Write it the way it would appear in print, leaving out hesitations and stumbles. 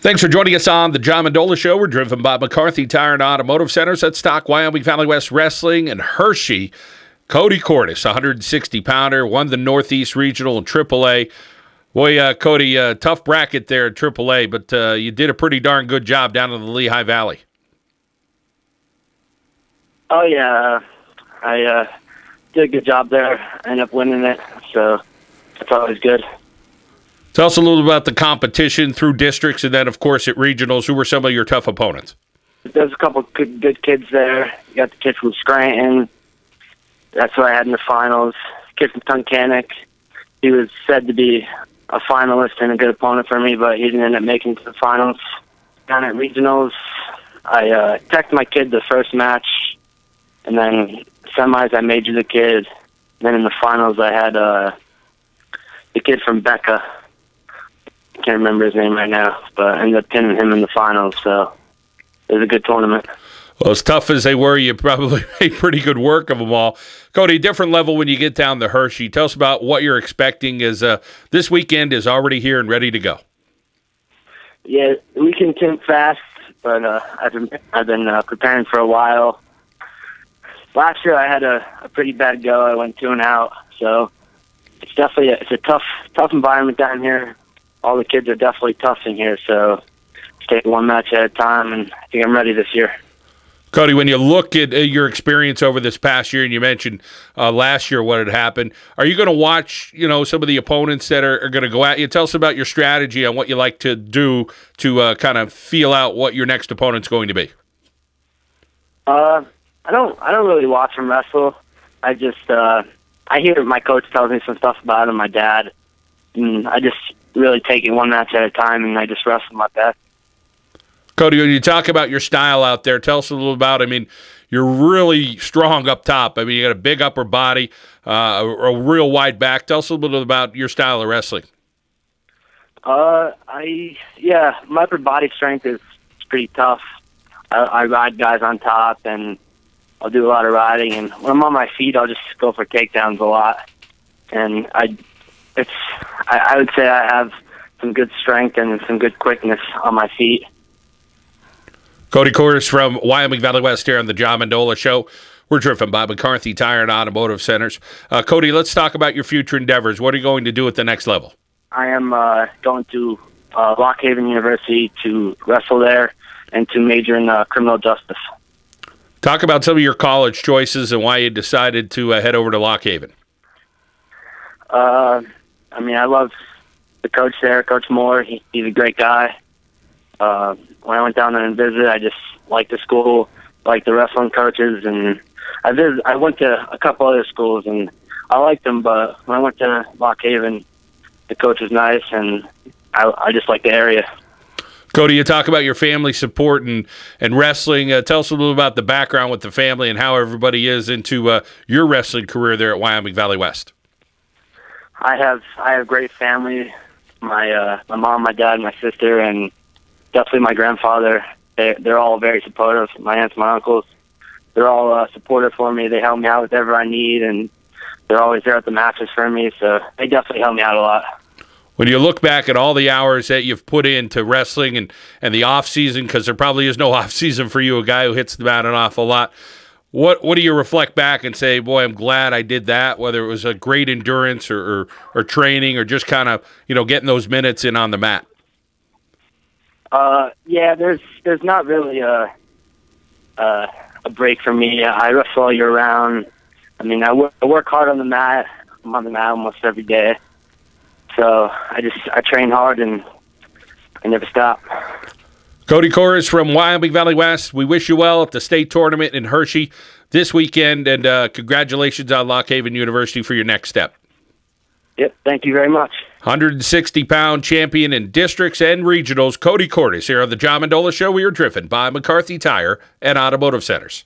Thanks for joining us on the John Mendola Show. We're driven by McCarthy Tire and Automotive Centers. Let's talk Wyoming Valley West Wrestling and Hershey. Cody Cordes, 160-pounder, won the Northeast Regional in AAA. Boy, Cody, tough bracket there at AAA, but you did a pretty darn good job down in the Lehigh Valley. Oh, yeah. I did a good job there. I ended up winning it, so that's always good. Tell us a little about the competition through districts and then, of course, at regionals. Who were some of your tough opponents? There's a couple good kids there. You got the kid from Scranton. That's what I had in the finals. Kid from Tunkhannock. He was said to be a finalist and a good opponent for me, but he didn't end up making it to the finals. Down at regionals, I teched my kid the first match, and then semis I majored the kid. And then in the finals I had the kid from Becca. Can't remember his name right now, but I ended up pinning him in the finals, so it was a good tournament. Well, as tough as they were, you probably made pretty good work of them all. Cody, different level when you get down to Hershey. Tell us about what you're expecting as this weekend is already here and ready to go. Yeah, the weekend came fast, but I've been preparing for a while. Last year I had a pretty bad go. I went 2-0, so it's definitely a tough environment down here. All the kids are definitely tough in here, so just take one match at a time, and I think I'm ready this year. Cody, when you look at your experience over this past year, and you mentioned last year what had happened, are you going to watch, some of the opponents that are going to go at you? Tell us about your strategy on what you like to do to kind of feel out what your next opponent's going to be. I don't really watch them wrestle. I just I hear my coach tells me some stuff about him, my dad, and I just really take it one match at a time, and I just wrestle my best. Cody, when you talk about your style out there, tell us a little about, you're really strong up top. You got a big upper body, a real wide back. Tell us a little bit about your style of wrestling. My upper body strength is pretty tough. I ride guys on top, and I'll do a lot of riding, and when I'm on my feet, I'll just go for takedowns a lot. And I would say I have some good strength and some good quickness on my feet. Cody Cordes from Wyoming Valley West here on the John Mendola Show. We're driven by McCarthy Tire and Automotive Centers. Cody, let's talk about your future endeavors. What are you going to do at the next level? I am going to Lock Haven University to wrestle there and to major in criminal justice. Talk about some of your college choices and why you decided to head over to Lock Haven. I love the coach there, Coach Moore. He's a great guy. When I went down there and visited, I just liked the school, liked the wrestling coaches, and I went to a couple other schools, and I liked them, but when I went to Lock Haven, the coach was nice, and I just liked the area. Cody, you talk about your family support and wrestling. Tell us a little about the background with the family and how everybody is into your wrestling career there at Wyoming Valley West. I have a great family. My mom, my dad, my sister, and definitely my grandfather. They're all very supportive. My aunts, my uncles, they're all supportive for me. They help me out with whatever I need, and they're always there at the matches for me. So they definitely help me out a lot. When you look back at all the hours that you've put into wrestling and the off season, because there probably is no off season for you, a guy who hits the mat an awful lot. What do you reflect back and say, boy, I'm glad I did that, whether it was a great endurance or training or just kind of, getting those minutes in on the mat? There's not really a break for me. I wrestle all year round. I work hard on the mat. I'm on the mat almost every day. So I train hard and I never stop. Cody Cordes from Wyoming Valley West, we wish you well at the state tournament in Hershey this weekend, and congratulations on Lock Haven University for your next step. Yep, thank you very much. 160-pound champion in districts and regionals, Cody Cordes here on the John Mendola Show. We are driven by McCarthy Tire and Automotive Centers.